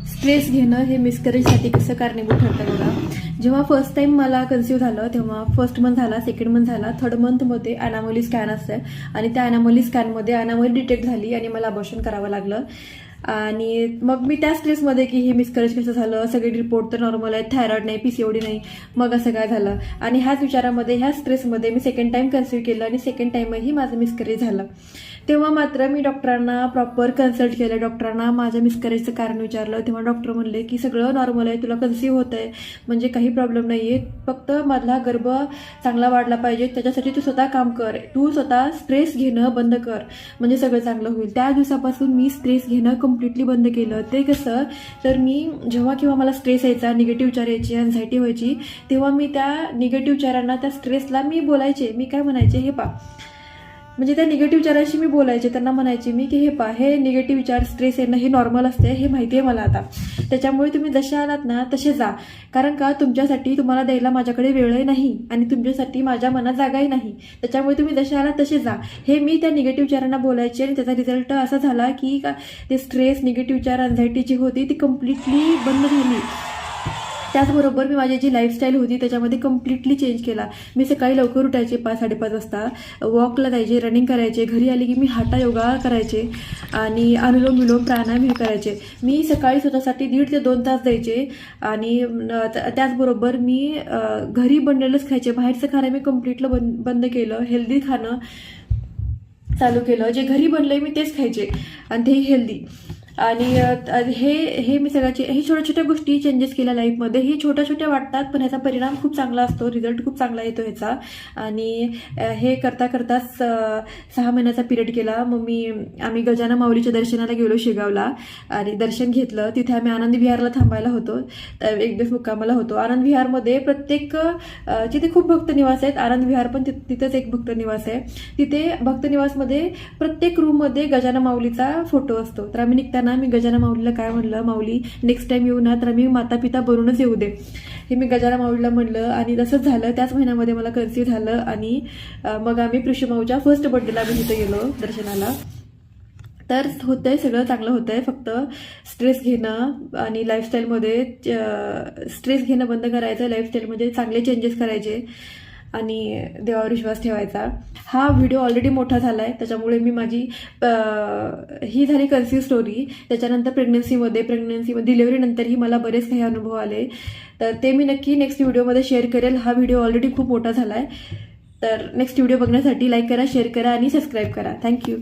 Stress घेणं हे मिसकॅरेजसाठी कसं कारणीभूत ठरतं बघा. जेव्हा फर्स्ट टाइम मला कन्सिव्ह झालं तेव्हा फर्स्ट मंथ झाला, सेकंड मंथ झाला, थर्ड मंथमध्ये अॅनामोली स्कॅन असते आणि त्या अॅनामोली स्कॅनमध्ये अॅनामोली डिटेक्ट झाली आणि मला अबॉर्शन करावं लागलं. आणि मग मी त्या स्ट्रेसमध्ये की हे मिसकॅरेज कसं झालं, सगळे रिपोर्ट तर नॉर्मल आहेत, थायरॉइड नाही, पीसीओडी नाही, मग असं काय झालं. आणि ह्याच विचारामध्ये ह्या स्ट्रेसमध्ये मी सेकंड टाइम कन्सिव्ह केलं आणि सेकंड टाइमही माझं मिसकॅरेज झालं. तेव्हा मात्र मी डॉक्टरांना प्रॉपर कन्सल्ट केलं, डॉक्टरांना माझ्या मिसकॅरेजचं कारण विचारलं. तेव्हा डॉक्टर म्हणले की सगळं नॉर्मल आहे, तुला कन्सिव्ह होत आहे म्हणजे काही प्रॉब्लेम नाही आहे, फक्त मधला गर्भ चांगला वाढला पाहिजे, त्याच्यासाठी तू स्वतः काम कर, तू स्वतः स्ट्रेस घेणं बंद कर म्हणजे सगळं चांगलं होईल. त्या दिवसापासून मी स्ट्रेस घेणं कम्प्लिटली बंद केलं. ते कसं तर मी जेव्हा मला स्ट्रेस यायचा, निगेटिव्ह विचार यायची, अँझायटी व्हायची, तेव्हा मी त्या निगेटिव्ह विचारांना, त्या स्ट्रेसला मी बोलायचे. मी काय म्हणायचे, हे पा म्हणजे त्या निगेटिव्ह विचारांशी मी बोलायचे, त्यांना म्हणायचे मी की हे पा, हे निगेटिव्ह विचार, स्ट्रेस येणं हे नॉर्मल असते, हे माहिती आहे मला आता. त्याच्यामुळे तुम्ही जसे आलात ना तसे जा, कारण का तुमच्यासाठी तुम्हाला द्यायला माझ्याकडे वेळही नाही आणि तुमच्यासाठी माझ्या मनात जागाही नाही. त्याच्यामुळे तुम्ही जसे आलात तसे जा, हे मी त्या निगेटिव्ह विचारांना बोलायचे. आणि त्याचा रिझल्ट असा झाला की ते स्ट्रेस, निगेटिव्ह विचार, अँझायटी जी होती ती कम्प्लिटली बंद झाली. त्याचबरोबर मी माझी जी लाईफस्टाईल होती त्याच्यामध्ये कम्प्लिटली चेंज केला. मी सकाळी लवकर उठायचे 5-5:30 वाजता, वॉकला जायचे, रनिंग करायचे, घरी आली की मी हाटा योगा करायचे आणि अनुलोम विलोम प्राणायाम हे करायचे. मी सकाळी स्वतःसाठी 1.5 ते 2 तास द्यायचे. आणि त्याचबरोबर मी घरी बनलेलंच खायचे, बाहेरचं खाणं मी कम्प्लिटली बंद केलं. हेल्दी खाणं चालू केलं, जे घरी बनलंय मी तेच खायचे आणि तेही हेल्दी. आणि हे मी सगळ्याचे हे छोट्या छोट्या गोष्टी चेंजेस केल्या लाईफमध्ये. हे छोट्या छोट्या वाटतात पण ह्याचा परिणाम खूप चांगला असतो, रिझल्ट खूप चांगला येतो ह्याचा. आणि हे करता करताच 6 महिन्याचा पिरियड केला. मग आम्ही गजानन माऊलीच्या दर्शनाला गेलो शेगावला आणि दर्शन घेतलं. तिथे आम्ही आनंद विहारला थांबायला होतो, एक दिवस मुक्कामाला होतो. आनंद विहारमध्ये प्रत्येक जिथे खूप भक्त निवास आहेत, आनंद विहार पण तिथंच एक भक्त निवास आहे. तिथे भक्त निवासमध्ये प्रत्येक रूममध्ये गजानन माऊलीचा फोटो असतो. तर आम्ही निघताना मी गजानन माऊलीला काय म्हणलं, माऊली नेक्स्ट टाइम येऊ ना तर आम्ही माता पिता बनूनच येऊ दे, हे मी गजानन माऊलीला म्हणलं. आणि तसंच झालं. त्याच महिन्यामध्ये मला कन्सिव्ह झालं आणि मग आम्ही पृष्ठमाऊच्या फर्स्ट बर्थडेला आम्ही तिथे गेलो दर्शनाला. तर होतंय, सगळं चांगलं होतंय. फक्त स्ट्रेस घेणं आणि लाईफस्टाईलमध्ये स्ट्रेस घेणं बंद करायचं, लाईफस्टाईलमध्ये चांगले चेंजेस करायचे आणि देवावर विश्वास ठेवायचा. हा व्हिडिओ ऑलरेडी मोठा झाला आहे, त्याच्यामुळे मी माझी ही झाली कन्सिव्ह स्टोरी. त्याच्यानंतर प्रेग्नन्सीमध्ये डिलिव्हरीनंतरही मला बरेच काही अनुभव आले, तर ते मी नक्की नेक्स्ट व्हिडिओमध्ये शेअर करेल. हा व्हिडिओ ऑलरेडी खूप मोठा झाला आहे. तर नेक्स्ट व्हिडिओ बघण्यासाठी लाईक करा, शेअर करा आणि सबस्क्राईब करा. थँक्यू.